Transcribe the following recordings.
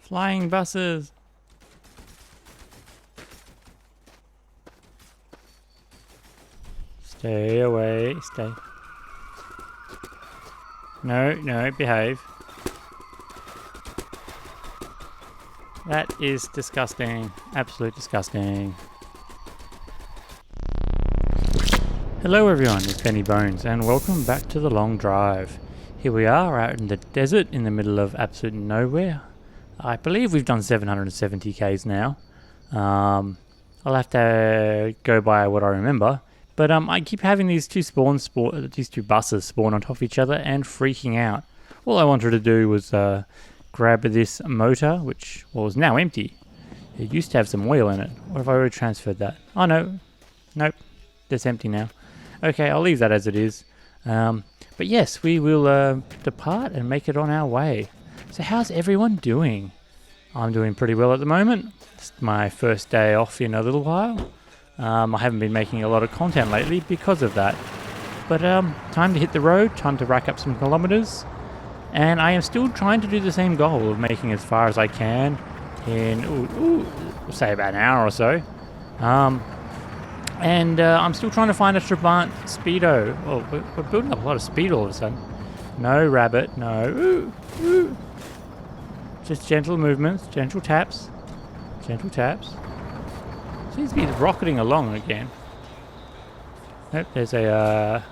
Flying buses. Stay away, stay. No, no, behave. That is disgusting. Absolute disgusting. Hello everyone, it's Benny Bones and welcome back to The Long Drive. Here we are out in the desert in the middle of absolute nowhere. I believe we've done 770 Ks now. I'll have to go by what I remember. But I keep having these two buses spawn on top of each other and freaking out. All I wanted to do was grab this motor, which was now empty. It used to have some oil in it. What if I already transferred that? Oh no. Nope. It's empty now. Okay, I'll leave that as it is. But yes, we will depart and make it on our way. So how's everyone doing? I'm doing pretty well at the moment. It's my first day off in a little while. I haven't been making a lot of content lately because of that. But time to hit the road, time to rack up some kilometers. And I am still trying to do the same goal of making as far as I can in, say about an hour or so. And I'm still trying to find a Trabant Speedo. Oh, we're building up a lot of speed all of a sudden. No rabbit, no. Just gentle movements, gentle taps. Gentle taps. Seems to be rocketing along again. Nope, there's a...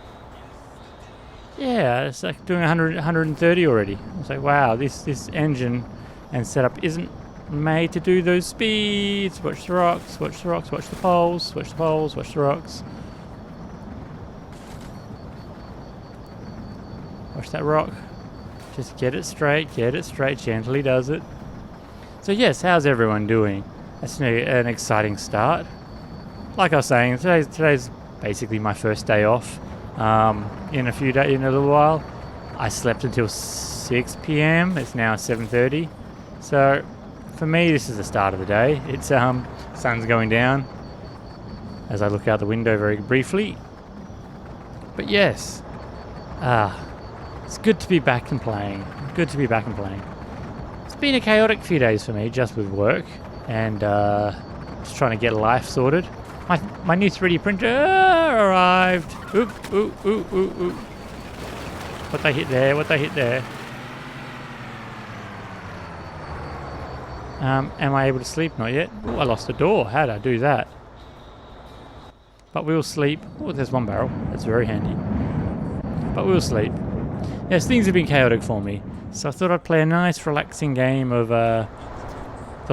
yeah, it's like doing 100, 130 already. It's like, wow, this engine and setup isn't made to do those speeds. Watch the rocks, watch the rocks, watch the poles, watch the poles, watch the rocks. Watch that rock. Just get it straight, gently does it. So yes, how's everyone doing? That's an exciting start. Like I was saying, today's basically my first day off. In a little while. I slept until 6 p.m. It's now 7:30. So for me, this is the start of the day. It's sun's going down as I look out the window very briefly. But yes, it's good to be back and playing. Good to be back and playing. It's been a chaotic few days for me, just with work and just trying to get life sorted. My new 3D printer arrived. Oop. What they hit there? Am I able to sleep? Not yet. Oh, I lost a door. How did I do that? But we'll sleep. Oh, there's one barrel. That's very handy. But we'll sleep. Yes, things have been chaotic for me. So I thought I'd play a nice relaxing game of The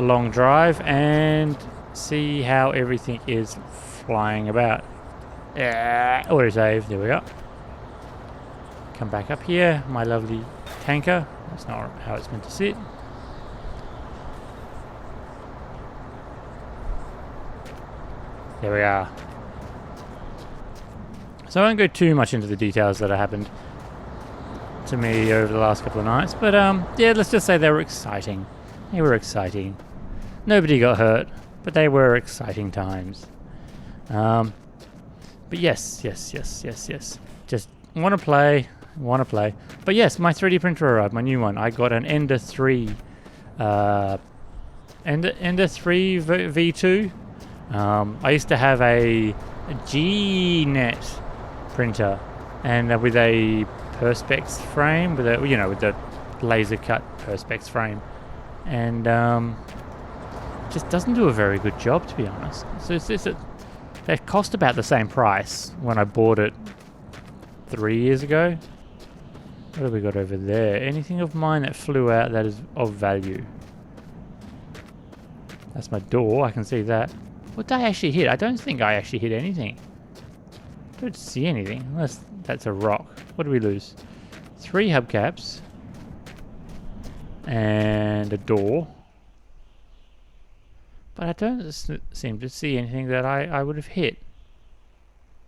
Long Drive and see how everything is flying about. Yeah, auto save. There we go. Come back up here, my lovely tanker. That's not how it's meant to sit. There we are. So I won't go too much into the details that have happened to me over the last couple of nights, but yeah, let's just say they were exciting. They were exciting. Nobody got hurt, but they were exciting times. But yes. Just want to play. But yes, my 3D printer arrived, my new one. I got an Ender 3. Ender 3 V2. I used to have a G-Net printer, and with a Perspex frame, with the laser cut Perspex frame, and just doesn't do a very good job, to be honest. So they cost about the same price when I bought it 3 years ago. What have we got over there? Anything of mine that flew out that is of value? That's my door, I can see that. What did I actually hit? I don't think I actually hit anything. I don't see anything, unless that's a rock. What did we lose? 3 hubcaps. And a door. But I don't seem to see anything that I would have hit.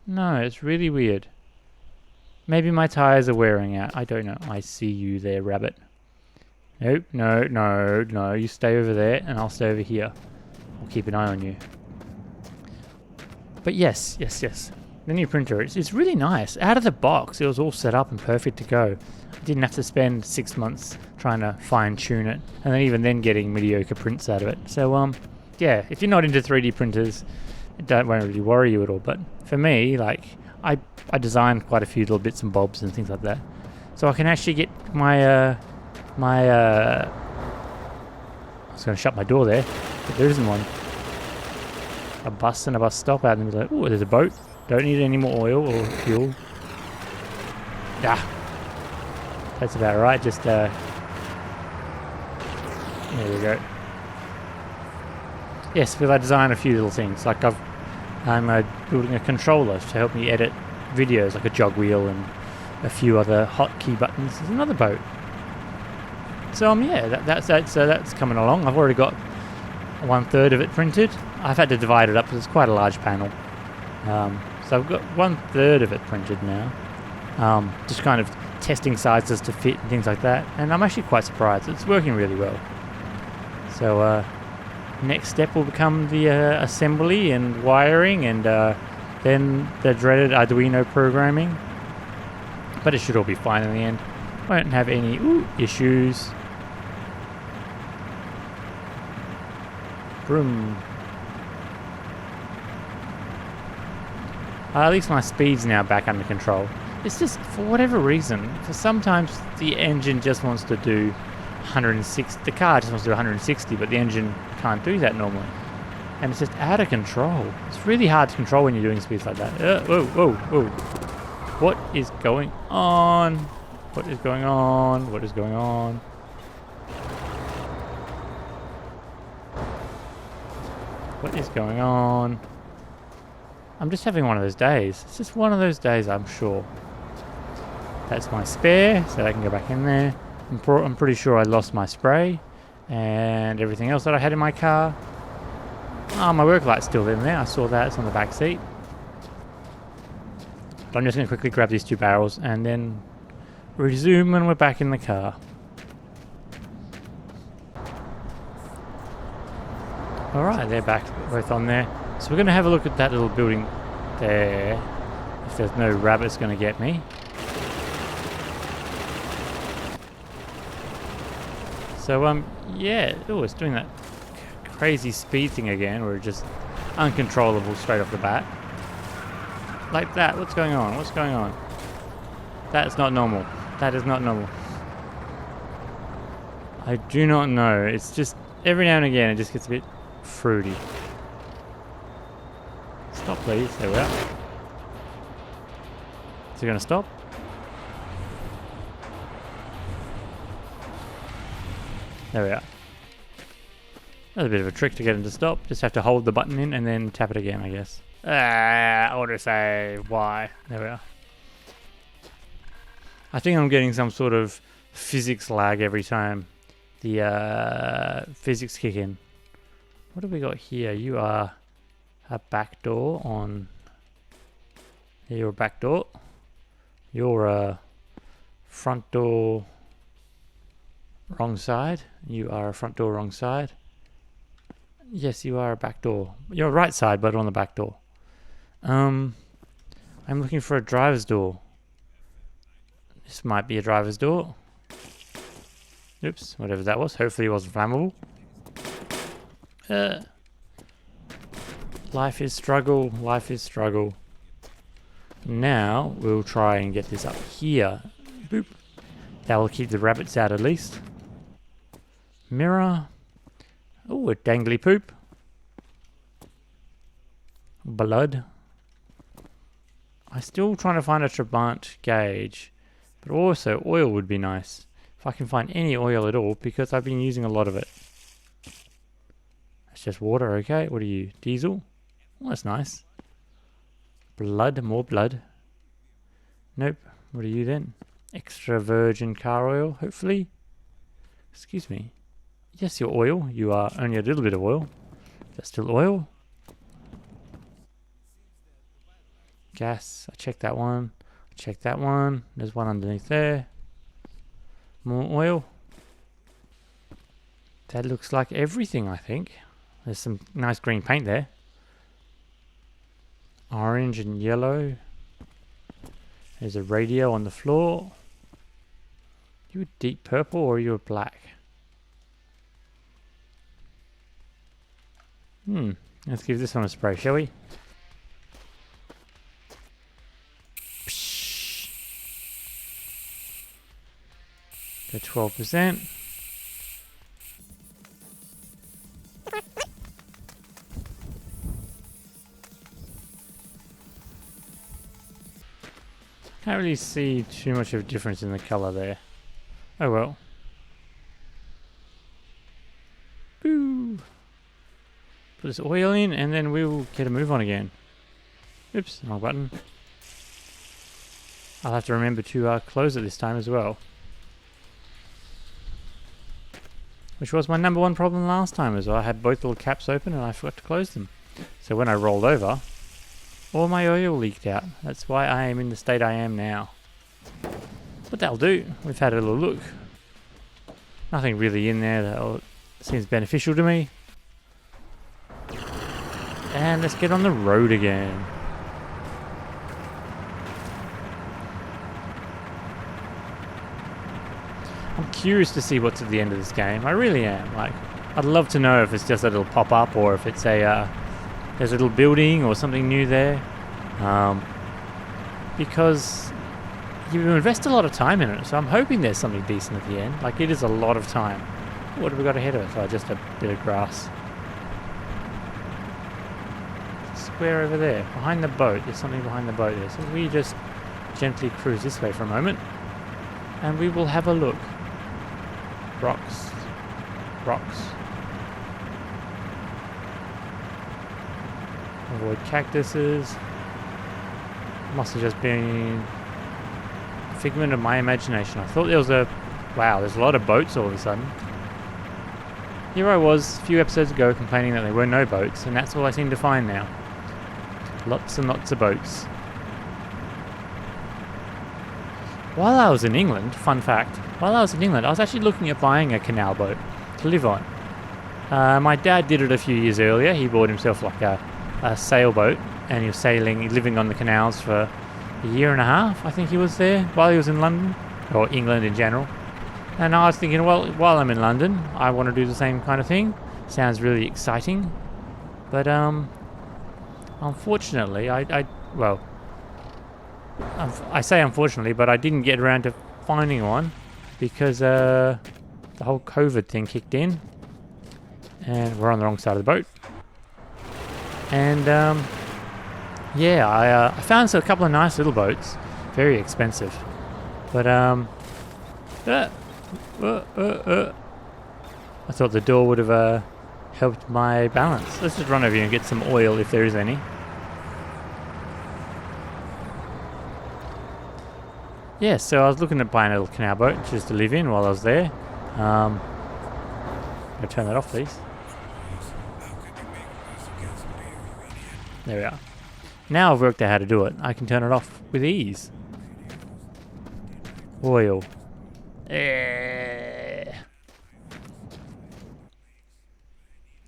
No, it's really weird. Maybe my tires are wearing out. I don't know. I see you there, rabbit. Nope, no. You stay over there and I'll stay over here. I'll keep an eye on you. But yes. The new printer, it's really nice. Out of the box, it was all set up and perfect to go. I didn't have to spend 6 months trying to fine tune it, and then even then getting mediocre prints out of it. So yeah, if you're not into 3D printers, it won't really worry you at all. But for me, like I designed quite a few little bits and bobs and things like that, so I can actually get my I was going to shut my door there, but there isn't one. A bus and a bus stop out in the middle. Oh, there's a boat. Don't need any more oil or fuel. Ah, that's about right. Just there we go. Yes, because I designed a few little things. Like I'm building a controller to help me edit videos, like a jog wheel and a few other hotkey buttons. There's another boat. So yeah, that's coming along. I've already got 1/3 of it printed. I've had to divide it up because it's quite a large panel. So I've got 1/3 of it printed now. Just kind of testing sizes to fit and things like that. And I'm actually quite surprised. It's working really well. So next step will become the assembly and wiring, and then the dreaded Arduino programming. But it should all be fine in the end. Won't have any issues. Vroom. At least my speed's now back under control. It's just, for whatever reason, for sometimes the engine just wants to do 160. The car just wants to do 160, but the engine can't do that normally. And it's just out of control. It's really hard to control when you're doing speeds like that. Whoa. What is going on? What is going on? What is going on? What is going on? I'm just having one of those days. It's just one of those days, I'm sure. That's my spare, so I can go back in there. I'm pretty sure I lost my spray and everything else that I had in my car. Oh, my work light's still in there. I saw that. It's on the back seat. But I'm just going to quickly grab these 2 barrels and then resume when we're back in the car. Alright, they're back both on there. So we're going to have a look at that little building there. If there's no rabbits going to get me. So yeah, it's doing that crazy speed thing again, where it's just uncontrollable straight off the bat. Like that. What's going on? What's going on? That's not normal. That is not normal. I do not know. It's just every now and again it just gets a bit fruity. Stop, please. There we are. Is it going to stop? There we are. That's a bit of a trick to get him to stop. Just have to hold the button in and then tap it again, I guess. Autosave. Why? There we are. I think I'm getting some sort of physics lag every time the physics kick in. What have we got here? You are a back door on... Yeah, you're a back door. You're a front door wrong side. You are a front door wrong side. Yes, you are a back door. You're right side, but on the back door. I'm looking for a driver's door. This might be a driver's door. Oops, whatever that was. Hopefully it wasn't flammable. Life is struggle. Life is struggle. Now we'll try and get this up here. Boop. That will keep the rabbits out at least. Mirror. Oh, a dangly poop. Blood. I'm still trying to find a Trabant gauge. But also oil would be nice. If I can find any oil at all, because I've been using a lot of it. That's just water, okay? What are you? Diesel? Oh, that's nice. Blood, more blood. Nope. What are you then? Extra virgin car oil, hopefully. Excuse me. Yes, your oil. You are only a little bit of oil. That's still oil. Gas. I checked that one. Check that one. There's one underneath there. More oil. That looks like everything, I think. There's some nice green paint there. orange and yellow. There's a radio on the floor. You a deep purple or are you a black? Let's give this one a spray, shall we? Psh. Go 12%. Can't really see too much of a difference in the colour there. Oh well. Boo! Put this oil in and then we'll get a move on again. Oops, wrong button. I'll have to remember to close it this time as well. Which was my number one problem last time as well. I had both little caps open and I forgot to close them. So when I rolled over, all my oil leaked out. That's why I am in the state I am now. But that'll do. We've had a little look. Nothing really in there that seems beneficial to me. And let's get on the road again. I'm curious to see what's at the end of this game. I really am. Like, I'd love to know if it's just a little pop-up or if it's a there's a little building or something new there. Because you invest a lot of time in it, so I'm hoping there's something decent at the end. Like, it is a lot of time. What have we got ahead of us? Oh, just a bit of grass. Square over there, behind the boat. There's something behind the boat there. So we just gently cruise this way for a moment, and we will have a look. Rocks. Rocks. Avoid cactuses. Must have just been a figment of my imagination. I thought there was a... Wow, there's a lot of boats all of a sudden. Here I was a few episodes ago complaining that there were no boats, and that's all I seem to find now. Lots and lots of boats. While I was in England, fun fact, while I was in England, I was actually looking at buying a canal boat to live on. My dad did it a few years earlier. He bought himself like a sailboat, and he was sailing, living on the canals for a year and a half. I think he was there while he was in London, or England in general. And I was thinking, well, while I'm in London, I want to do the same kind of thing. Sounds really exciting. But, unfortunately, I say unfortunately, but I didn't get around to finding one because the whole COVID thing kicked in, and we're on the wrong side of the boat. And yeah, I found a couple of nice little boats, very expensive, but I thought the door would have helped my balance. Let's just run over here and get some oil if there is any. Yeah, so I was looking at buying a little canal boat just to live in while I was there. I'm going to turn that off, please. There we are. Now I've worked out how to do it. I can turn it off with ease. Oil.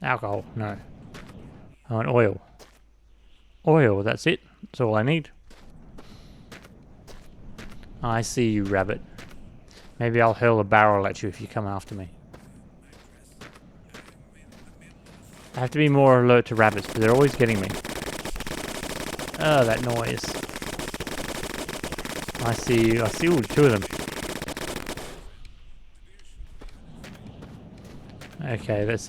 Alcohol, no. I want oil. Oil, that's it. That's all I need. I see you, rabbit. Maybe I'll hurl a barrel at you if you come after me. I have to be more alert to rabbits because they're always getting me. Oh, that noise. I see you. I see two of them. Okay, let's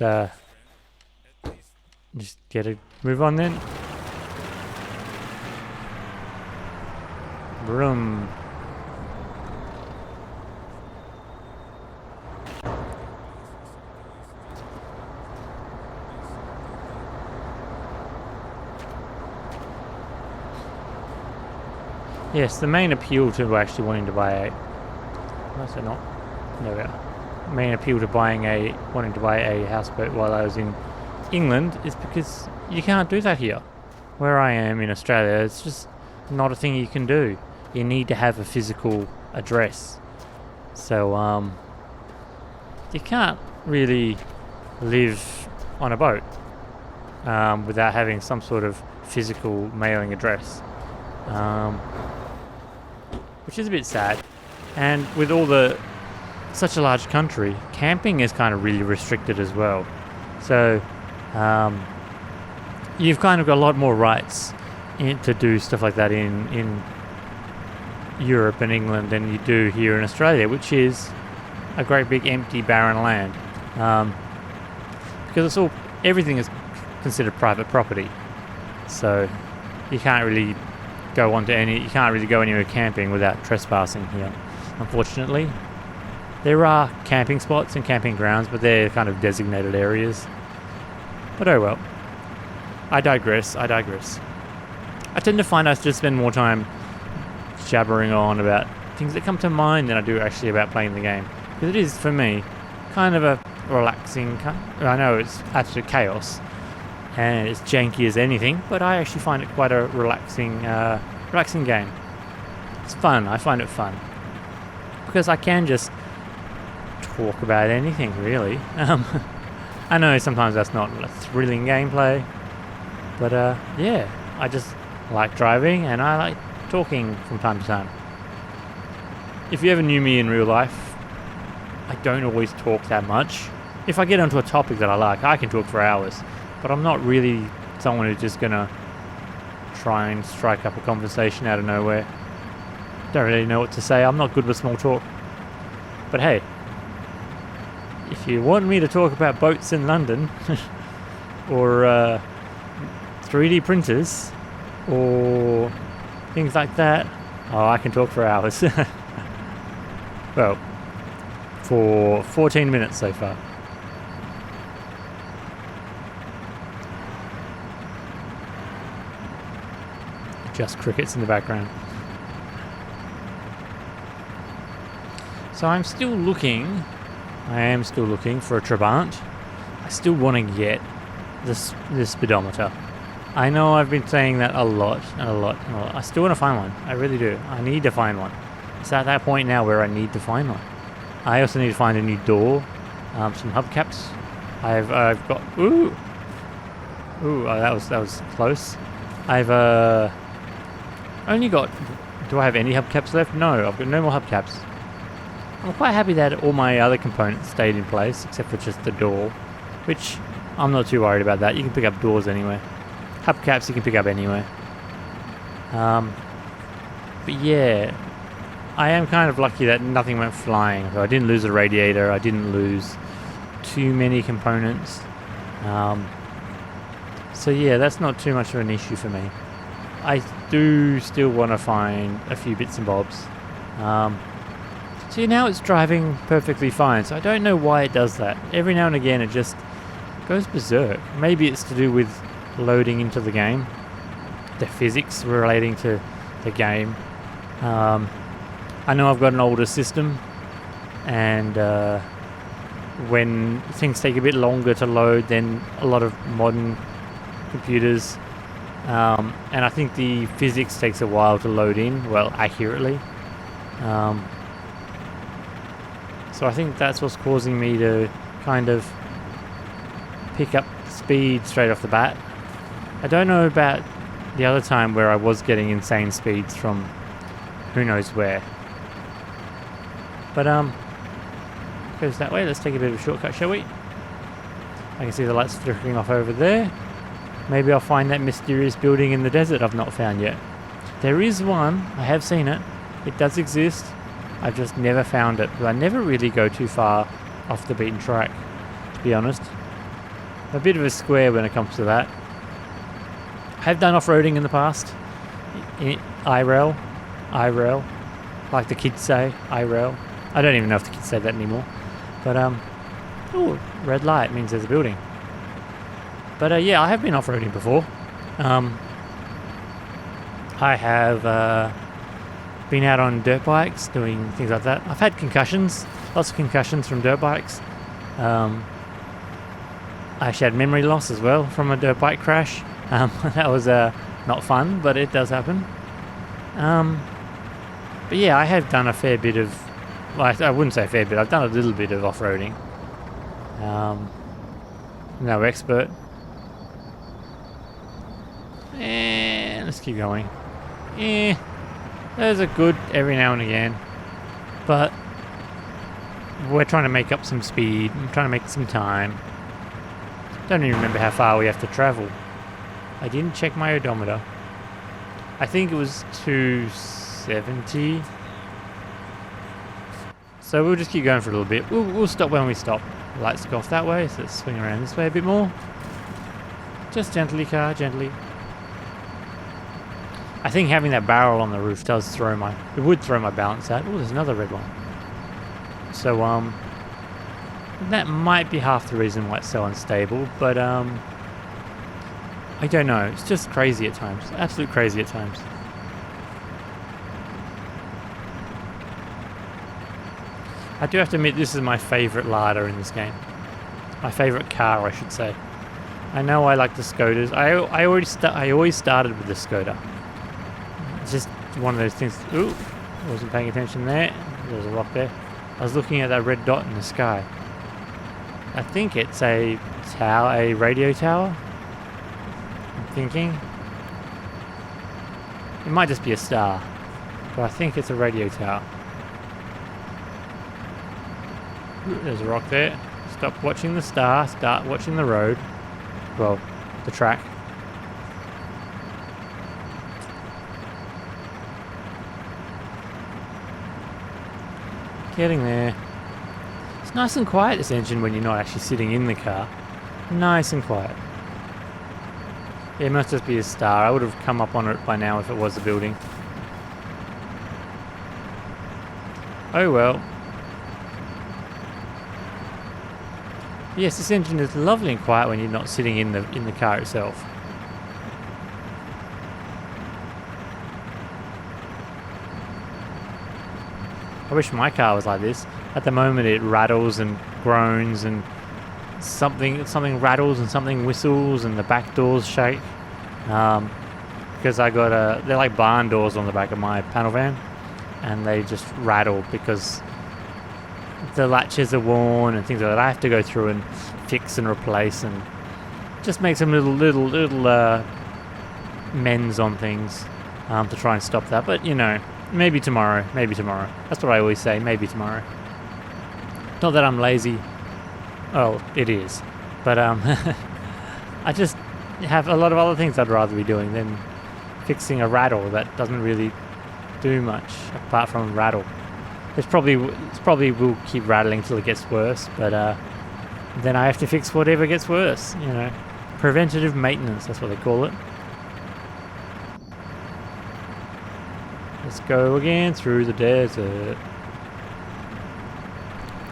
just get a move on then. Vroom. Yes, the main appeal to actually wanting to buy a... Was it not? There we are. Main appeal to wanting to buy a houseboat while I was in England is because you can't do that here. Where I am in Australia, it's just not a thing you can do. You need to have a physical address. So, you can't really live on a boat without having some sort of physical mailing address, which is a bit sad. And with such a large country, camping is kind of really restricted as well. So you've kind of got a lot more rights to do stuff like that in Europe and England than you do here in Australia, which is a great big empty barren land, because everything is considered private property. So you can't really go anywhere camping without trespassing here, unfortunately. There are camping spots and camping grounds, but they're kind of designated areas. But oh well. I digress. I tend to find I just spend more time jabbering on about things that come to mind than I do actually about playing the game. Because it is, for me, kind of a relaxing... I know it's absolute chaos, and it's janky as anything, but I actually find it quite a relaxing game. It's fun. I find it fun. Because I can just talk about anything, really. I know sometimes that's not a thrilling gameplay, but yeah, I just like driving and I like talking from time to time. If you ever knew me in real life, I don't always talk that much. If I get onto a topic that I like, I can talk for hours, but I'm not really someone who's just gonna try and strike up a conversation out of nowhere. Don't really know what to say. I'm not good with small talk. But hey, if you want me to talk about boats in London or 3D printers or things like that, I can talk for hours. Well, for 14 minutes so far. Just crickets in the background. So I am still looking for a Trabant. I still want to get this speedometer. I know I've been saying that a lot. I still want to find one. I really do. I need to find one. It's at that point now where I need to find one. I also need to find a new door, some hubcaps. I've got that was close. I've only got. Do I have any hubcaps left? No, I've got no more hubcaps. I'm quite happy that all my other components stayed in place, except for just the door, which I'm not too worried about that. You can pick up doors anyway. Hubcaps you can pick up anyway. But yeah, I am kind of lucky that nothing went flying. So I didn't lose a radiator, I didn't lose too many components. So yeah, that's not too much of an issue for me. I do still want to find a few bits and bobs. See, now it's driving perfectly fine, so I don't know why it does that. Every now and again it just goes berserk. Maybe it's to do with loading into the game, the physics relating to the game. I know I've got an older system, and when things take a bit longer to load than a lot of modern computers, and I think the physics takes a while to load in, well, accurately. So I think that's what's causing me to kind of pick up speed straight off the bat. I don't know about the other time where I was getting insane speeds from who knows where. But goes that way. Let's take a bit of a shortcut, shall we? I can see the lights flickering off over there. Maybe I'll find that mysterious building in the desert I've not found yet. There is one. I have seen it. It does exist. I've just never found it. But I never really go too far off the beaten track, to be honest. I'm a bit of a square when it comes to that. I have done off-roading in the past. IRL, like the kids say, IRL. I don't even know if the kids say that anymore. But, oh, red light means there's a building. But, yeah, I have been off-roading before. I have been out on dirt bikes doing things like that. I've had concussions, lots of concussions from dirt bikes. I actually had memory loss as well from a dirt bike crash. That was not fun, but it does happen. But yeah, I have done a fair bit of, well, I wouldn't say a fair bit, I've done a little bit of off-roading. No expert. just keep going. There's a good every now and again, but we're trying to make up some speed. I'm trying to make some time. Don't even remember how far we have to travel. I didn't check my odometer. I think it was 270. So we'll just keep going for a little bit. We'll stop when we stop. The lights go off that way, so let's swing around this way a bit more. Just gently, car, gently. I think having that barrel on the roof does it would throw my balance out. Oh, there's another red one. So, that might be half the reason why it's so unstable, but, I don't know. It's just crazy at times. Absolute crazy at times. I do have to admit, this is my favourite Lada in this game. My favourite car, I should say. I know I like the Skodas. I always started with the Skoda. It's just one of those things. Ooh, I wasn't paying attention there. There's a rock there. I was looking at that red dot in the sky. I think it's a tower, a radio tower. I'm thinking. It might just be a star, but I think it's a radio tower. Ooh, there's a rock there. Stop watching the star, start watching the road. Well, the track. Getting there. It's nice and quiet, this engine, when you're not actually sitting in the car. Nice and quiet. Yeah, it must just be a star. I would have come up on it by now if it was a building. Oh well. Yes, this engine is lovely and quiet when you're not sitting in the car itself. I wish my car was like this. At the moment it rattles and groans and something rattles and something whistles and the back doors shake. Because I got they're like barn doors on the back of my panel van, and they just rattle because the latches are worn and things like that. I have to go through and fix and replace and just make some little mends on things to try and stop that. But you know, maybe tomorrow. That's what I always say, maybe tomorrow. Not that I'm lazy. Oh, it is. But I just have a lot of other things I'd rather be doing than fixing a rattle that doesn't really do much apart from rattle. It's probably will keep rattling till it gets worse, but then I have to fix whatever gets worse, you know. Preventative maintenance, that's what they call it. Let's go again through the desert.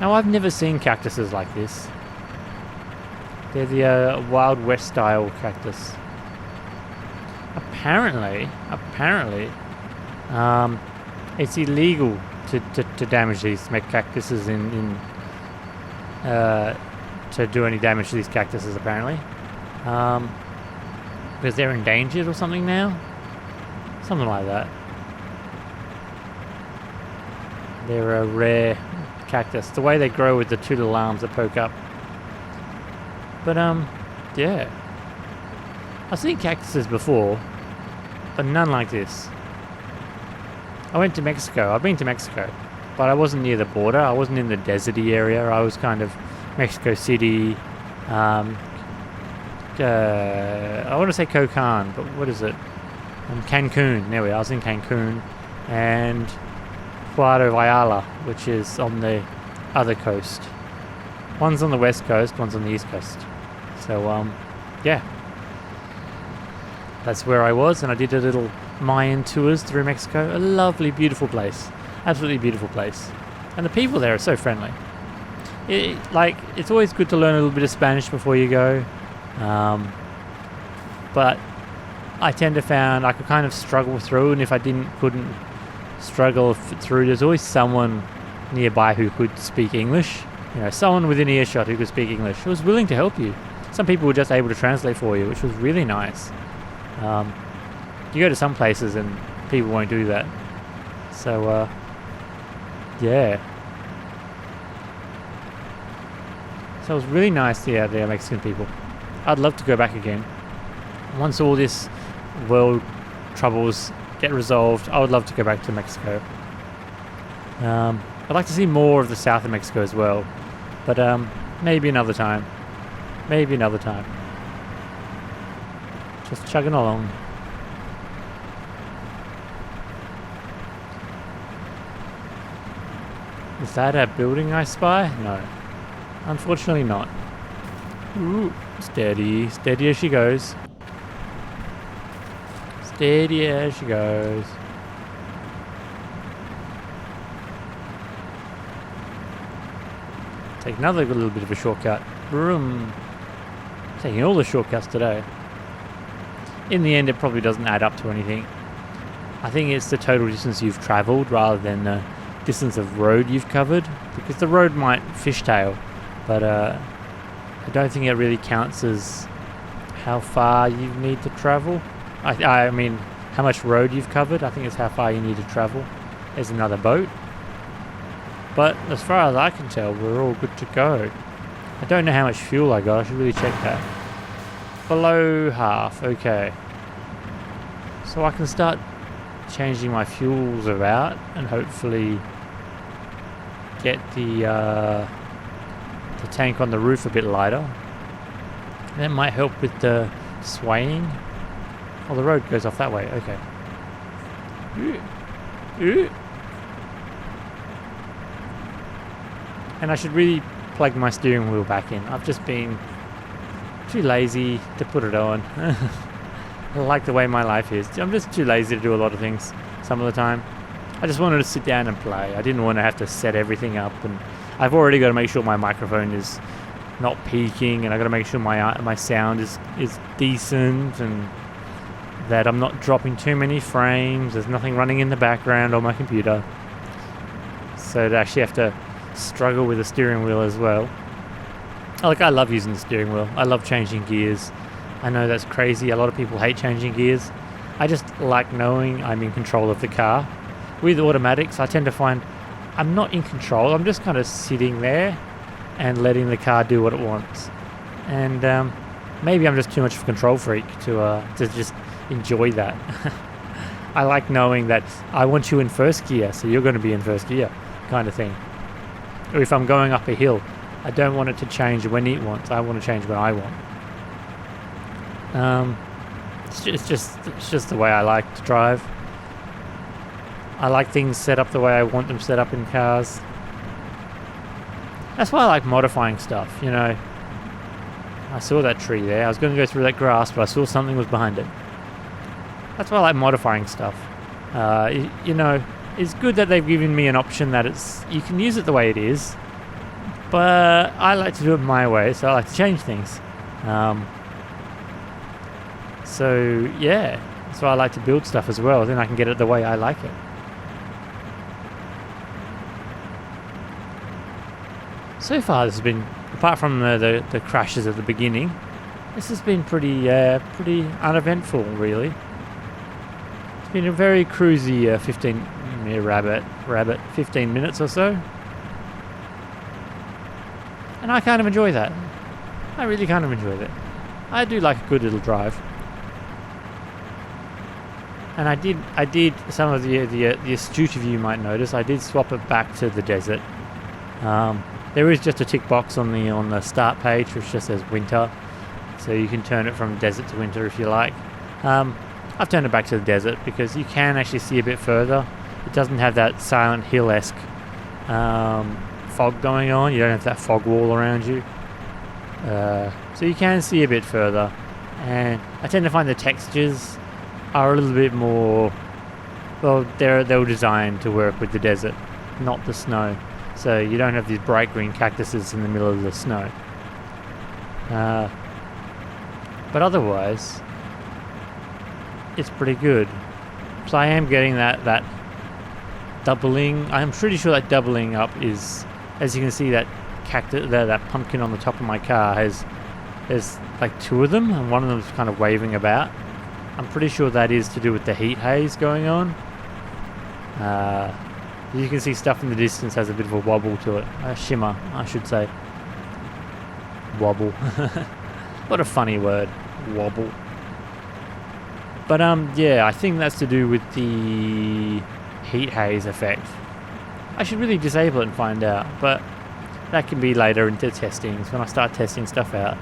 Now, I've never seen cactuses like this. They're the Wild West style cactus. Apparently, it's illegal to damage these cactuses to do any damage to these cactuses, apparently. Because they're endangered or something now? Something like that. They're a rare cactus. The way they grow with the two little arms that poke up. But, yeah. I've seen cactuses before, but none like this. I went to Mexico. I've been to Mexico, but I wasn't near the border. I wasn't in the deserty area. I was kind of Mexico City. I want to say Cocan, but what is it? Cancun. There we are. I was in Cancun. And Puerto Vallarta, which is on the other coast. One's on the west coast, one's on the east coast. So, yeah. That's where I was, and I did a little Mayan tours through Mexico. A lovely, beautiful place. Absolutely beautiful place. And the people there are so friendly. It's always good to learn a little bit of Spanish before you go. But I tend to find I could kind of struggle through, and if I couldn't struggle through, there's always someone nearby who could speak English. You know, someone within earshot who could speak English, who was willing to help you. Some people were just able to translate for you, which was really nice. You go to some places and people won't do that. So, yeah. So it was really nice, the Mexican people. I'd love to go back again. Once all this world troubles get resolved, I would love to go back to Mexico. I'd like to see more of the south of Mexico as well, but maybe another time. Maybe another time. Just chugging along. Is that a building I spy? No. Unfortunately not. Ooh, steady. Steady as she goes. Steady as she goes. Take another little bit of a shortcut. Vroom. Taking all the shortcuts today. In the end, it probably doesn't add up to anything. I think it's the total distance you've travelled rather than the distance of road you've covered, because the road might fishtail, but I don't think it really counts as how far you need to travel. I mean, how much road you've covered. I think it's how far you need to travel. There's another boat. But as far as I can tell, we're all good to go. I don't know how much fuel I got. I should really check that. Below half. Okay. So I can start changing my fuels about and hopefully get the tank on the roof a bit lighter. That might help with the swaying. Oh, the road goes off that way. Okay. And I should really plug my steering wheel back in. I've just been too lazy to put it on. I like the way my life is. I'm just too lazy to do a lot of things some of the time. I just wanted to sit down and play. I didn't want to have to set everything up, and I've already got to make sure my microphone is not peaking, and I've got to make sure my sound is decent, and that I'm not dropping too many frames. There's nothing running in the background on my computer. So to actually have to struggle with the steering wheel as well. I love using the steering wheel. I love changing gears. I know that's crazy. A lot of people hate changing gears. I just like knowing I'm in control of the car. With automatics, I tend to find I'm not in control. I'm just kind of sitting there and letting the car do what it wants. And maybe I'm just too much of a control freak to just enjoy that. I like knowing that I want you in first gear, so you're going to be in first gear, kind of thing. Or if I'm going up a hill, I don't want it to change when it wants. I want to change when I want. It's just the way I like to drive. I like things set up the way I want them set up in cars. That's why I like modifying stuff, you know. I saw that tree there. I was going to go through that grass, but I saw something was behind it. That's why I like modifying stuff. You know, it's good that they've given me an option that you can use it the way it is, but I like to do it my way, so I like to change things. So yeah, that's why I like to build stuff as well. Then I can get it the way I like it. So far, this has been, apart from the crashes at the beginning, this has been pretty uneventful, really. It's been a very cruisy 15 minutes or so. And I kind of enjoy that. I really kind of enjoy that. I do like a good little drive. And I did some of the astute of you might notice, I did swap it back to the desert. There is just a tick box on the start page which just says winter, so you can turn it from desert to winter if you like. I've turned it back to the desert because you can actually see a bit further. It doesn't have that Silent Hill-esque fog going on. You don't have that fog wall around you, so you can see a bit further. And I tend to find the textures are a little bit more, well, they were designed to work with the desert, not the snow. So you don't have these bright green cactuses in the middle of the snow. But otherwise, it's pretty good. So I am getting that doubling. I'm pretty sure that doubling up is, as you can see, that cactus, that pumpkin on the top of my car there's like two of them, and one of them's kind of waving about. I'm pretty sure that is to do with the heat haze going on. You can see stuff in the distance has a bit of a wobble to it. A shimmer, I should say. Wobble. What a funny word. Wobble. But yeah, I think that's to do with the heat haze effect. I should really disable it and find out, but that can be later into testings when I start testing stuff out.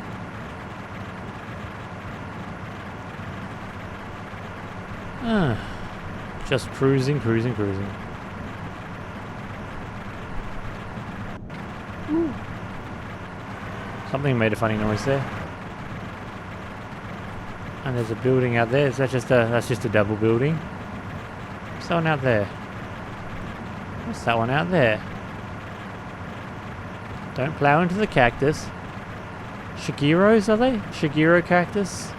Just cruising. Ooh. Something made a funny noise there. And there's a building out there. Is that just that's just a double building? What's that one out there? What's that one out there? Don't plow into the cactus. Shigeros, are they? Shigero cactus?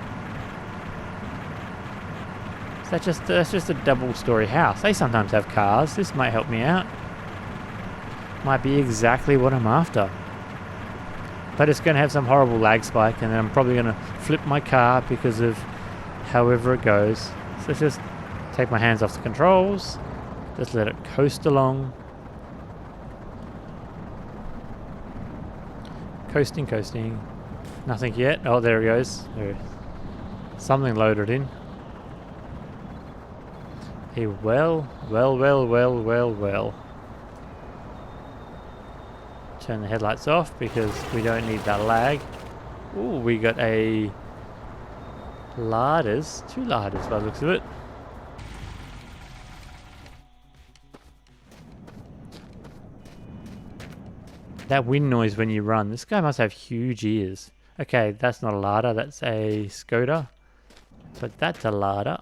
Is that just that's just a double-story house? They sometimes have cars. This might help me out. Might be exactly what I'm after. But it's going to have some horrible lag spike, and then I'm probably going to flip my car because of however it goes. So let's just take my hands off the controls. Just let it coast along. Coasting. Nothing yet. Oh, there it goes. There. Something loaded in. Hey, well. Turn the headlights off because we don't need that lag. Ooh, we got a larders, 2 larders by the looks of it. That wind noise when you run. This guy must have huge ears. Okay, that's not a larder, that's a Skoda. But that's a larder.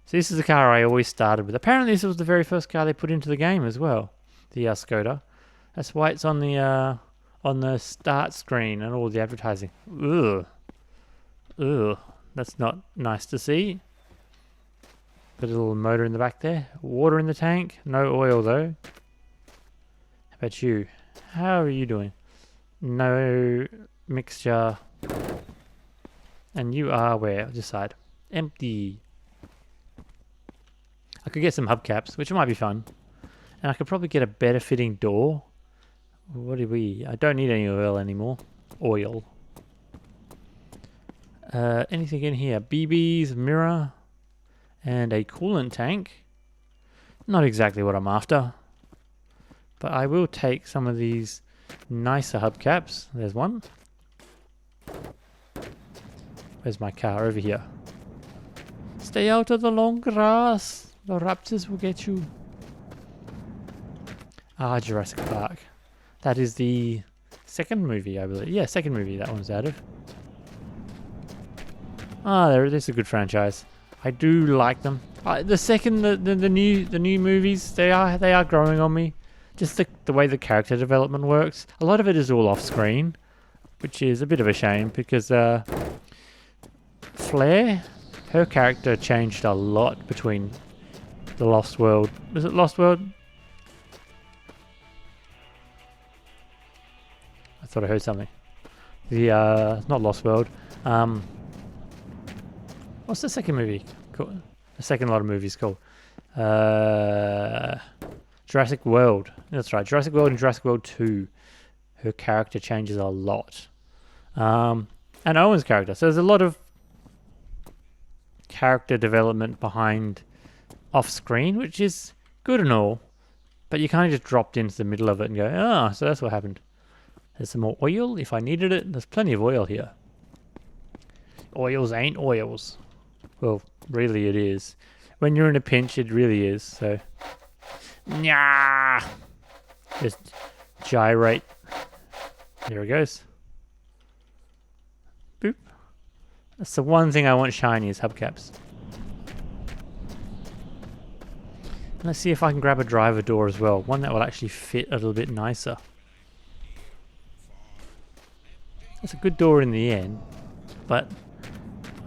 So this is the car I always started with. Apparently this was the very first car they put into the game as well. The Skoda. That's why it's on the start screen and all the advertising. Ugh. That's not nice to see. Got a little motor in the back there. Water in the tank. No oil though. How about you? How are you doing? No mixture. And you are where? This side. Empty. I could get some hubcaps, which might be fun. And I could probably get a better fitting door. What do we... I don't need any oil anymore. Oil. Anything in here? BBs, mirror, and a coolant tank. Not exactly what I'm after. But I will take some of these nicer hubcaps. There's one. Where's my car? Over here. Stay out of the long grass. The raptors will get you. Ah, Jurassic Park. That is the second movie, I believe. Yeah, second movie that one's out of. Ah, there's a good franchise. I do like them. The new movies, they are growing on me. Just the way the character development works. A lot of it is all off screen, which is a bit of a shame because Flair, her character changed a lot between the Lost World. Was it Lost World? I thought I heard something. Not Lost World. What's the second movie called? The second lot of movies called? Jurassic World. That's right. Jurassic World and Jurassic World 2. Her character changes a lot. And Owen's character. So there's a lot of character development behind off screen, which is good and all. But you kind of just dropped into the middle of it and go, so that's what happened. There's some more oil if I needed it. There's plenty of oil here. Oils ain't oils. Well, really it is. When you're in a pinch, it really is. So, nyah! Just gyrate. There it goes. Boop. That's the one thing I want shiny is hubcaps. Let's see if I can grab a driver door as well. One that will actually fit a little bit nicer. It's a good door in the end, but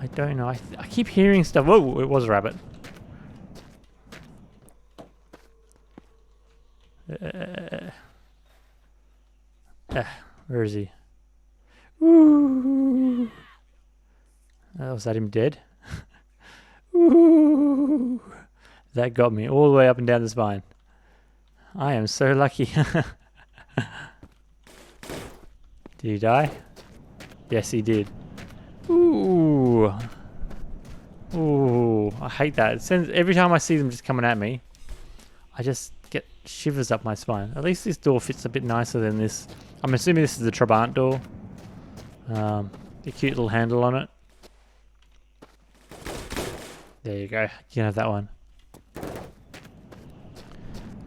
I don't know. I keep hearing stuff. Whoa, it was a rabbit. Where is he? Ooh. Oh, was that him dead? Ooh. That got me all the way up and down the spine. I am so lucky. Did he die? Yes, he did. Ooh. Ooh, I hate that. It sends, every time I see them just coming at me, I just get shivers up my spine. At least this door fits a bit nicer than this. I'm assuming this is the Trabant door. The cute little handle on it. There you go. You can have that one.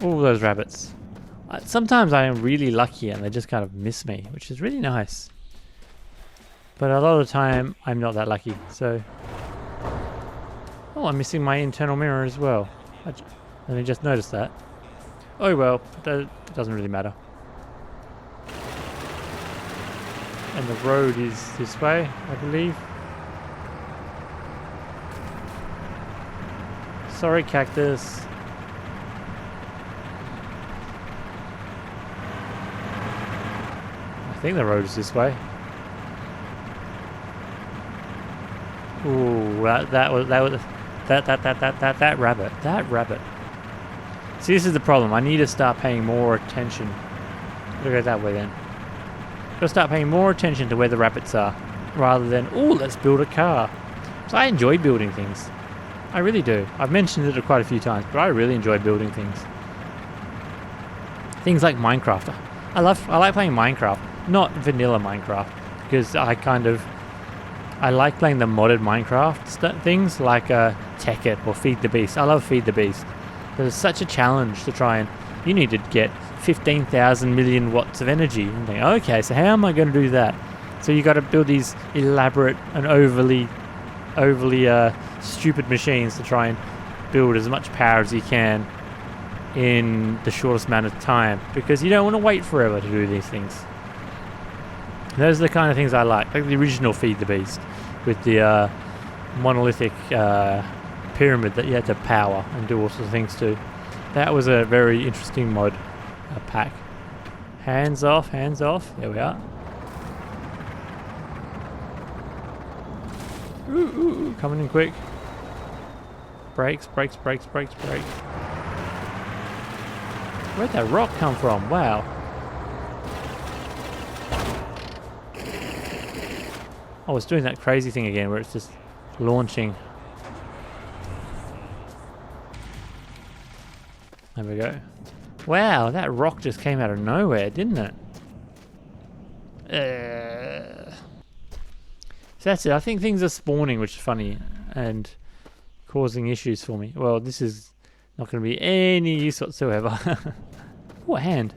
All those rabbits. Sometimes I am really lucky and they just kind of miss me, which is really nice. But a lot of the time, I'm not that lucky, so... Oh, I'm missing my internal mirror as well. I only just noticed that. Oh well, it doesn't really matter. And the road is this way, I believe. Sorry, cactus. I think the road is this way. Ooh, that rabbit. That rabbit. See, this is the problem. I need to start paying more attention. Look at that way then. Gotta start paying more attention to where the rabbits are, rather than, oh, let's build a car. So I enjoy building things. I really do. I've mentioned it quite a few times, but I really enjoy building things. Things like Minecraft. I like playing Minecraft, not vanilla Minecraft, because I like playing the modded Minecraft things like Tekkit or Feed the Beast. I love Feed the Beast. There's such a challenge to try and you need to get 15,000 million watts of energy. And think, okay, so how am I going to do that? So you got to build these elaborate and overly stupid machines to try and build as much power as you can in the shortest amount of time, because you don't want to wait forever to do these things. Those are the kind of things I like the original Feed the Beast with the monolithic pyramid that you had to power and do all sorts of things to. That was a very interesting mod pack. Hands off, hands off. There we are. Ooh, coming in quick. Brakes, brakes, brakes, brakes, brakes. Where'd that rock come from? Wow. Oh, it's doing that crazy thing again where it's just launching. There we go. Wow, that rock just came out of nowhere, didn't it? So that's it. I think things are spawning, which is funny, and causing issues for me. Well, this is not going to be any use whatsoever. Oh, a hand.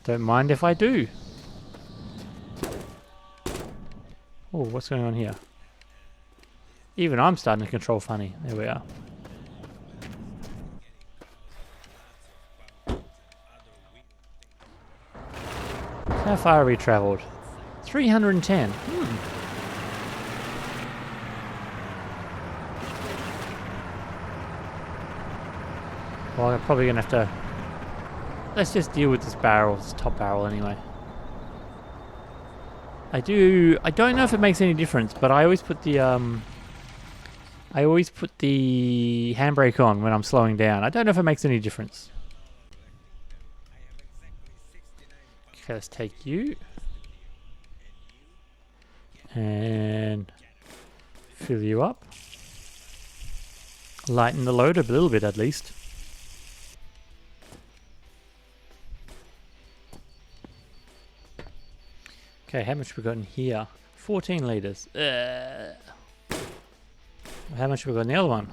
Don't mind if I do. Oh, what's going on here? Even I'm starting to control funny. There we are. How far have we travelled? 310. Well, I'm probably going to have to... Let's just deal with this barrel, this top barrel anyway. I don't know if it makes any difference, but I always put the handbrake on when I'm slowing down. I don't know if it makes any difference. Okay, let's take you. And fill you up. Lighten the load a little bit at least. Okay, how much we got in here? 14 litres. How much we got in the other one?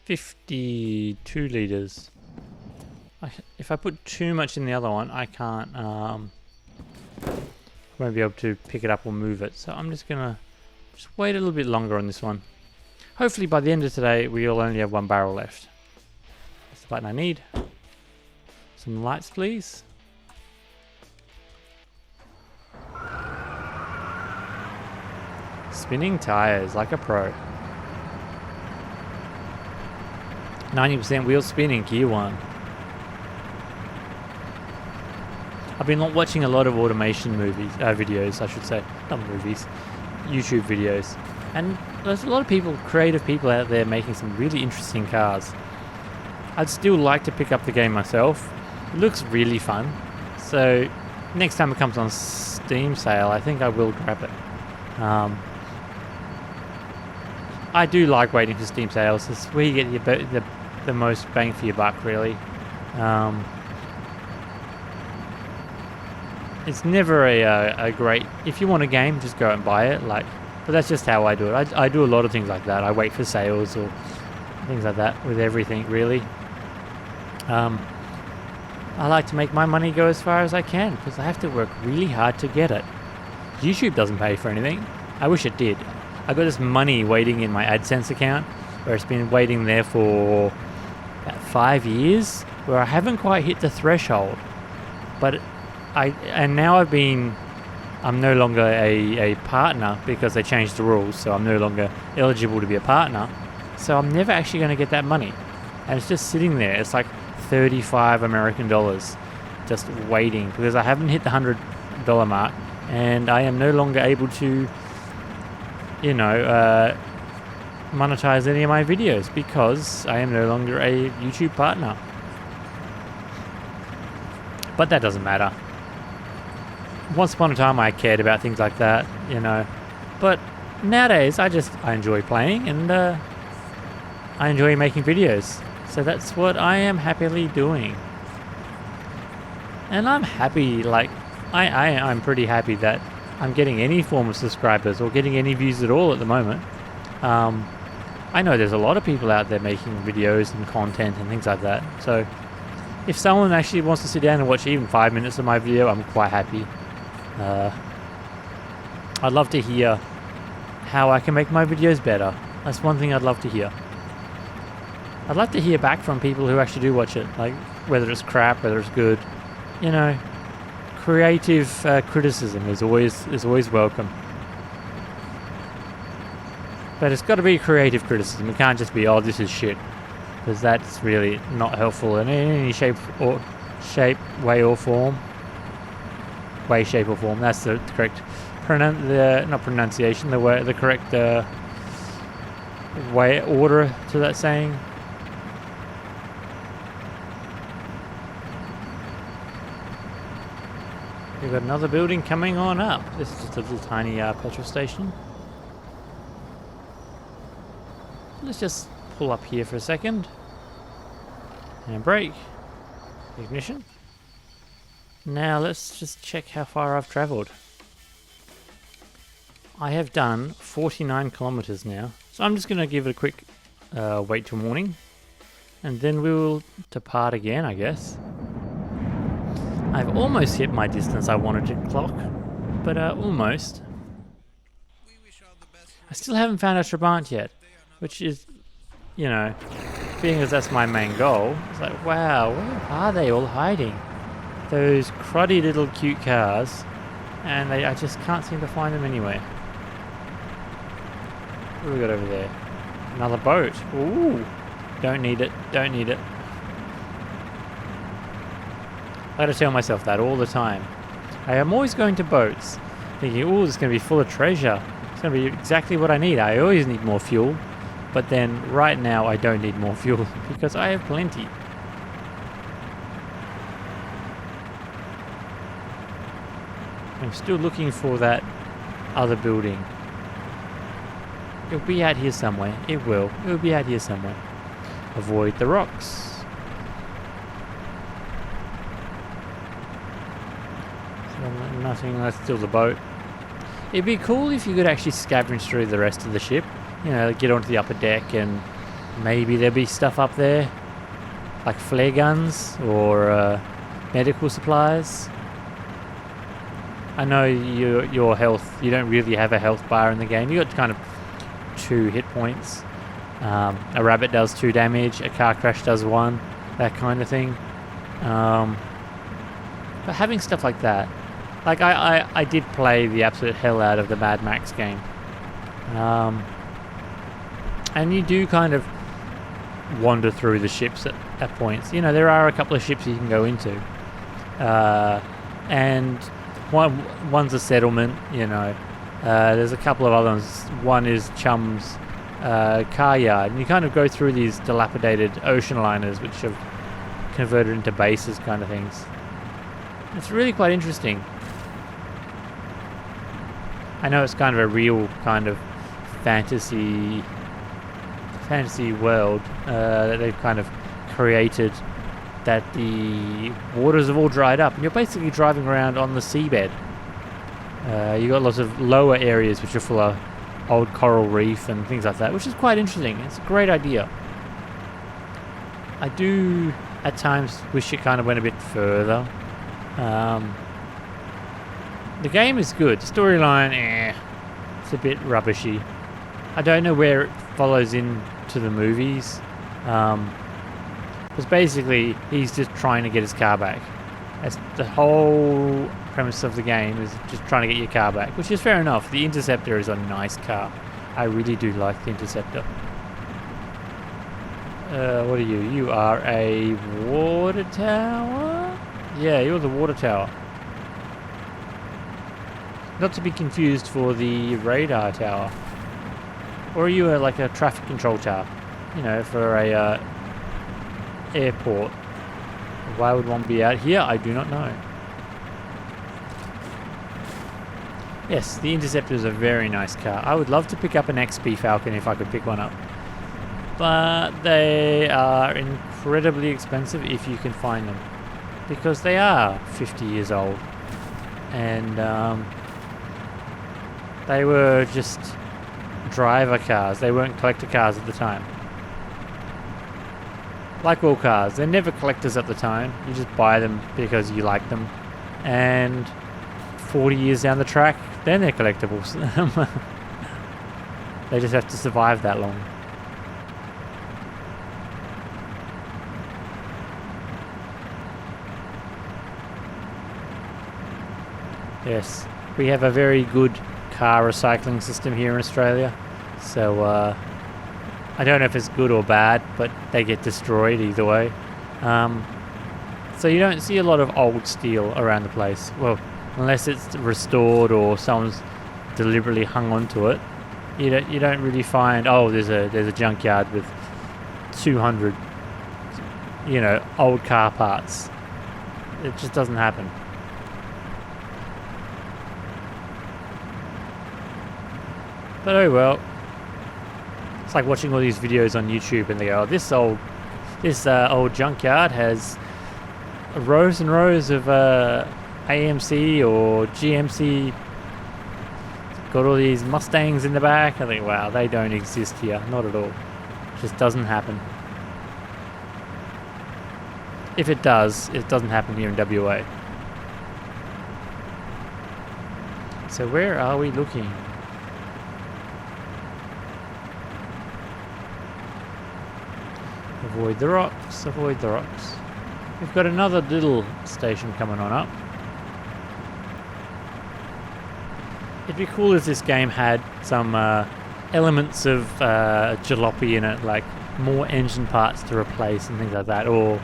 52 litres. If I put too much in the other one, I can't, won't be able to pick it up or move it. So I'm just gonna wait a little bit longer on this one. Hopefully by the end of today, we'll only have one barrel left. That's the button I need. Some lights, please. Spinning tires like a pro. 90% wheel spinning, gear 1. I've been watching a lot of automation videos, I should say. Not movies, YouTube videos. And there's a lot of people, creative people out there making some really interesting cars. I'd still like to pick up the game myself. It looks really fun. So next time it comes on Steam sale, I think I will grab it. I do like waiting for Steam sales. It's where you get the most bang for your buck, really. It's never a great... If you want a game, just go out and buy it. But that's just how I do it. I do a lot of things like that. I wait for sales or things like that with everything, really. I like to make my money go as far as I can because I have to work really hard to get it. YouTube doesn't pay for anything. I wish it did. I got this money waiting in my AdSense account where it's been waiting there for about 5 years where I haven't quite hit the threshold. But now I'm no longer a partner because they changed the rules, so I'm no longer eligible to be a partner. So I'm never actually going to get that money. And it's just sitting there. It's like 35 American dollars just waiting because I haven't hit the $100 mark and I am no longer able to, monetize any of my videos because I am no longer a YouTube partner. But that doesn't matter. Once upon a time I cared about things like that, but nowadays I enjoy playing and I enjoy making videos. So that's what I am happily doing. And I'm happy, I'm pretty happy that I'm getting any form of subscribers or getting any views at all at the moment. I know there's a lot of people out there making videos and content and things like that. So if someone actually wants to sit down and watch even 5 minutes of my video, I'm quite happy. I'd love to hear how I can make my videos better. That's one thing I'd love to hear. I'd like to hear back from people who actually do watch it, whether it's crap, whether it's good. Creative criticism is always welcome. But it's got to be creative criticism. It can't just be, oh, this is shit, because that's really not helpful in any shape, way, or form. Way, shape, or form. That's the correct not pronunciation. The correct way, order to that saying. We've got another building coming on up. This is just a little tiny petrol station. Let's just pull up here for a second. And brake. Ignition. Now let's just check how far I've travelled. I have done 49 kilometres now. So I'm just going to give it a quick wait till morning. And then we will depart again, I guess. I've almost hit my distance I wanted to clock, but almost. I still haven't found a Trabant yet, which is, being as that's my main goal, it's like, wow, where are they all hiding? Those cruddy little cute cars, and I just can't seem to find them anywhere. What do we got over there? Another boat. Ooh, don't need it, don't need it. I gotta tell myself that all the time. I am always going to boats, thinking, oh, it's going to be full of treasure. It's going to be exactly what I need. I always need more fuel. But then, right now, I don't need more fuel, because I have plenty. I'm still looking for that other building. It'll be out here somewhere. It will. It'll be out here somewhere. Avoid the rocks. Nothing, that's still the boat. It'd be cool if you could actually scavenge through the rest of the ship. Get onto the upper deck and maybe there'll be stuff up there. Like flare guns or medical supplies. I know your health, you don't really have a health bar in the game. You got kind of 2 hit points. A rabbit does 2 damage, a car crash does 1, that kind of thing. But having stuff like that, I did play the absolute hell out of the Mad Max game. And you do kind of wander through the ships at points. There are a couple of ships you can go into. And one's a settlement, There's a couple of other ones. One is Chum's car yard. And you kind of go through these dilapidated ocean liners which have converted into bases kind of things. It's really quite interesting. I know it's kind of a real kind of fantasy world that they've kind of created, that the waters have all dried up and you're basically driving around on the seabed. You've got lots of lower areas which are full of old coral reef and things like that, which is quite interesting. It's a great idea. I do at times wish it kind of went a bit further. The game is good. The storyline, it's a bit rubbishy. I don't know where it follows into the movies. Because basically, he's just trying to get his car back. That's the whole premise of the game, is just trying to get your car back, which is fair enough. The Interceptor is a nice car. I really do like the Interceptor. What are you? You are a water tower? Yeah, you're the water tower. Not to be confused for the radar tower. Or are you like a traffic control tower? You know, for a airport. Why would one be out here? I do not know. Yes, the Interceptor is a very nice car. I would love to pick up an XP Falcon if I could pick one up. But they are incredibly expensive if you can find them. Because they are 50 years old. And they were just driver cars. They weren't collector cars at the time. Like all cars, they're never collectors at the time. You just buy them because you like them. And 40 years down the track, then they're collectibles. They just have to survive that long. Yes, we have a very good car recycling system here in Australia. So, I don't know if it's good or bad, but they get destroyed either way. So you don't see a lot of old steel around the place. Well, unless it's restored or someone's deliberately hung onto it. You don't really find, oh, there's a junkyard with 200, old car parts. It just doesn't happen. But oh well. It's like watching all these videos on YouTube and they go, oh, this old junkyard has rows and rows of AMC or GMC, got all these Mustangs in the back. I think, wow, they don't exist here. Not at all. It just doesn't happen. If it does, it doesn't happen here in WA. So where are we looking? Avoid the rocks, avoid the rocks. We've got another little station coming on up. It'd be cool if this game had some elements of jalopy in it, like more engine parts to replace and things like that, or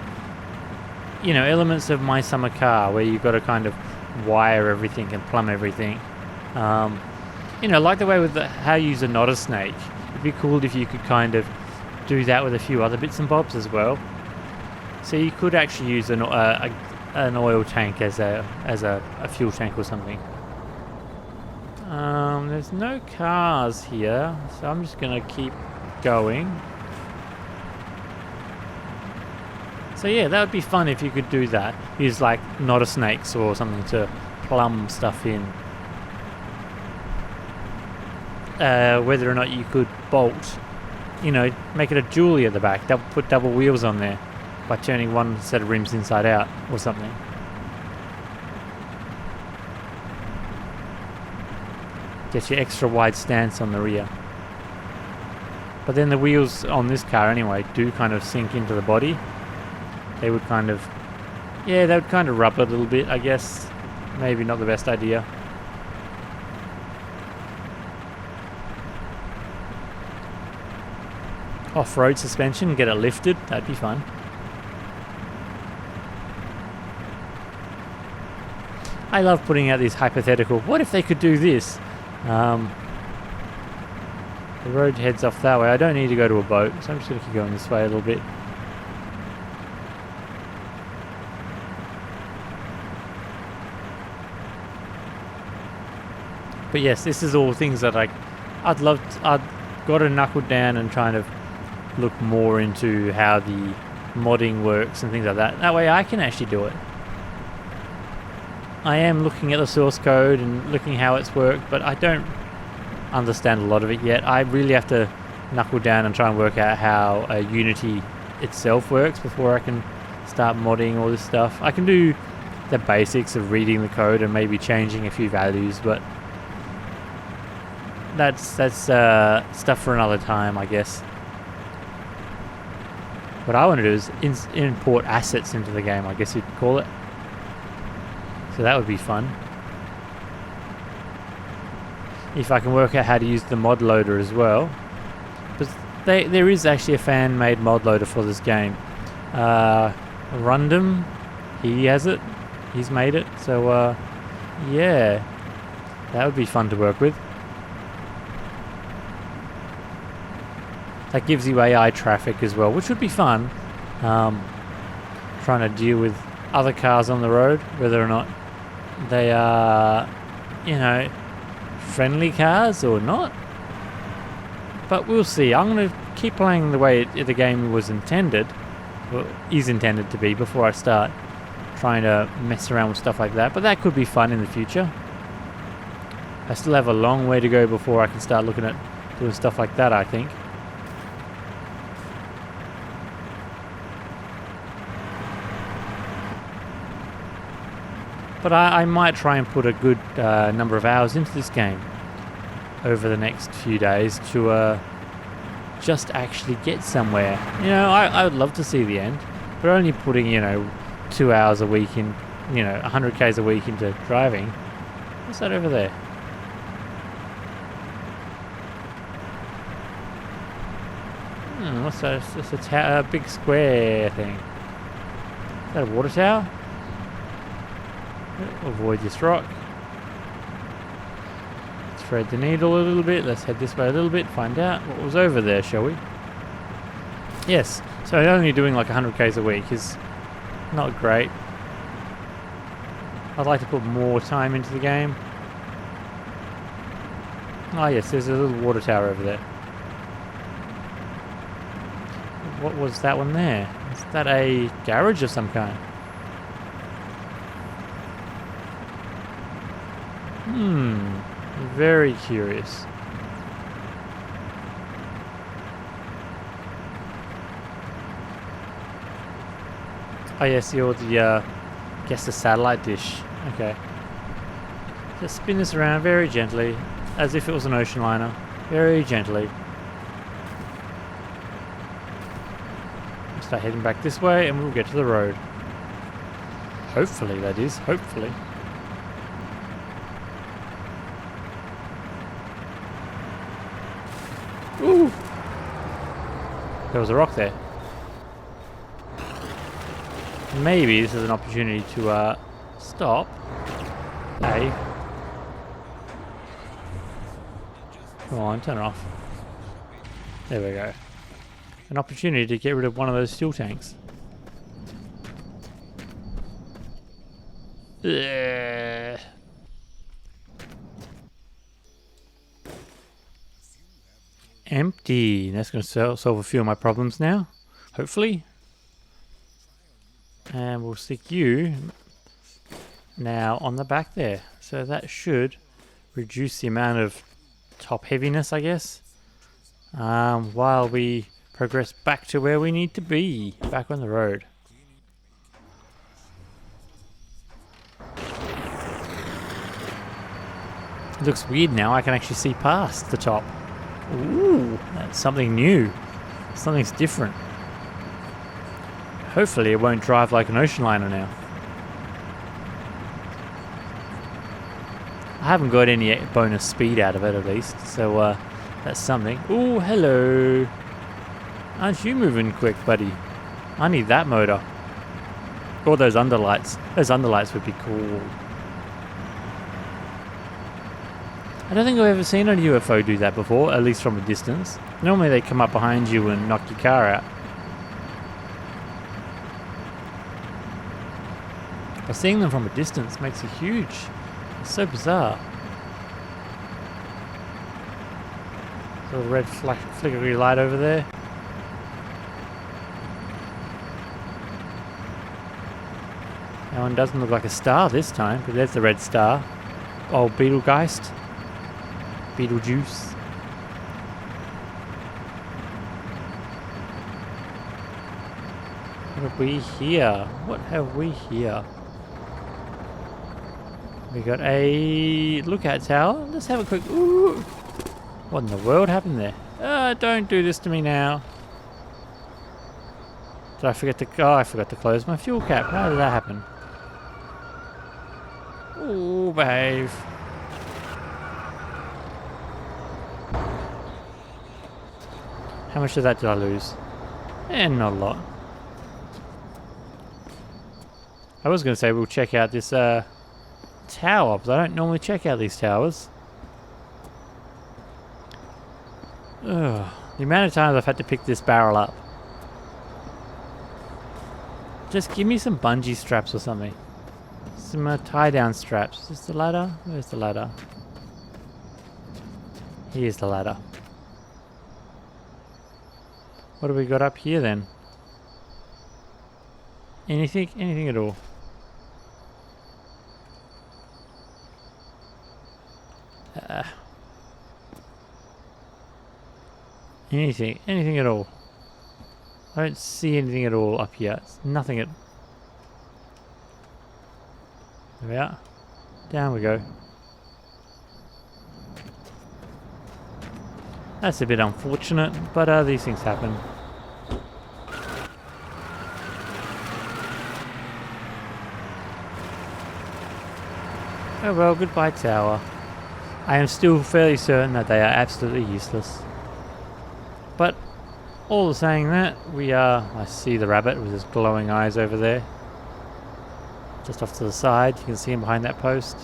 elements of My Summer Car where you've got to kind of wire everything and plumb everything. Like the way with how you use a Knotter Snake. It'd be cool if you could kind of do that with a few other bits and bobs as well. So you could actually use an oil tank as a fuel tank or something. There's no cars here, so I'm just gonna keep going. So yeah, that would be fun if you could do that. Use like Knotter Snakes or something to plumb stuff in. Whether or not you could bolt, make it a dually at the back. Put double wheels on there by turning one set of rims inside out or something. Get your extra wide stance on the rear. But then the wheels on this car anyway do kind of sink into the body. They would kind of rub it a little bit, I guess. Maybe not the best idea. Off-road suspension, get it lifted, that'd be fun. I love putting out these hypothetical, what if they could do this? The road heads off that way. I don't need to go to a boat, so I'm just going to keep going this way a little bit. But yes, this is all things that I'd got to knuckle down and try to look more into how the modding works and things like that. That way I can actually do it. I am looking at the source code and looking how it's worked, but I don't understand a lot of it yet. I really have to knuckle down and try and work out how Unity itself works before I can start modding all this stuff. I can do the basics of reading the code and maybe changing a few values, but that's stuff for another time, I guess. What I want to do is import assets into the game, I guess you'd call it. So that would be fun. If I can work out how to use the mod loader as well. But there is actually a fan-made mod loader for this game. Rundum, he has it. He's made it. So, yeah. That would be fun to work with. That gives you AI traffic as well, which would be fun. Trying to deal with other cars on the road, whether or not they are, you know, friendly cars or not. But we'll see. I'm going to keep playing the way the game was intended, or is intended to be, before I start trying to mess around with stuff like that. But that could be fun in the future. I still have a long way to go before I can start looking at doing stuff like that, I think. But I might try and put a good number of hours into this game over the next few days to just actually get somewhere. You know, I would love to see the end, but only putting, you know, 2 hours a week in, you know, 100 k's a week into driving. What's that over there? What's that? It's a big square thing. Is that a water tower? Avoid this rock. Let's thread the needle a little bit. Let's head this way a little bit. Find out what was over there, shall we? Yes. So only doing like 100 k's a week is not great. I'd like to put more time into the game. Oh yes, there's a little water tower over there. What was that one there? Is that a garage of some kind? Very curious. Oh yes, you're the, guess the satellite dish. Okay. Just spin this around very gently, as if it was an ocean liner. Very gently. Start heading back this way and we'll get to the road. Hopefully, that is. Hopefully. Ooh! There was a rock there. Maybe this is an opportunity to stop. Hey. Come on, turn it off. There we go. An opportunity to get rid of one of those fuel tanks. Ugh. Empty. That's going to solve a few of my problems now. Hopefully. And we'll stick you now on the back there. So that should reduce the amount of top heaviness, I guess. While we progress back to where we need to be. Back on the road. It looks weird now. I can actually see past the top. Ooh, that's something new. Something's different. Hopefully it won't drive like an ocean liner now. I haven't got any bonus speed out of it at least, so that's something. Ooh, hello. Aren't you moving quick, buddy? I need that motor. Or those underlights. Those underlights would be cool. I don't think I've ever seen a UFO do that before, at least from a distance. Normally they come up behind you and knock your car out. But seeing them from a distance makes it huge. It's so bizarre. Little red flickery light over there. That one doesn't look like a star this time, but there's the red star. Oh, Beetlegeist. Beetlejuice. What have we here? What have we here? We got a lookout tower. Let's have a quick... Ooh! What in the world happened there? Don't do this to me now. Did I forget to... Oh, I forgot to close my fuel cap. How did that happen? Ooh, behave. How much of that did I lose? Not a lot. I was going to say we'll check out this tower, but I don't normally check out these towers. Ugh. The amount of times I've had to pick this barrel up. Just give me some bungee straps or something. Some tie-down straps. Is this the ladder? Where's the ladder? Here's the ladder. What have we got up here then? Anything? Anything at all? Anything at all? I don't see anything at all up here. It's nothing at... There we are. Down we go. That's a bit unfortunate, but these things happen. Oh well, goodbye tower. I am still fairly certain that they are absolutely useless. But all the saying that, we are... I see the rabbit with his glowing eyes over there. Just off to the side, you can see him behind that post.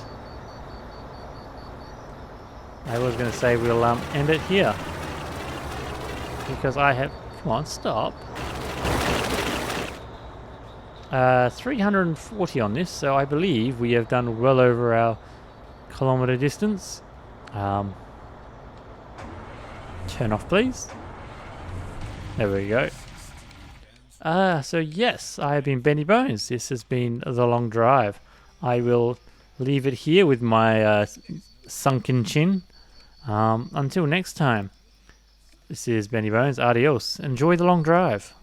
I was going to say we'll end it here. Because I have... Come on, stop. 340 on this, so I believe we have done well over our kilometre distance. Turn off, please. There we go. So yes, I have been Benny Bones. This has been The Long Drive. I will leave it here with my sunken chin. Until next time, this is Benny Bones. Adios. Enjoy the long drive.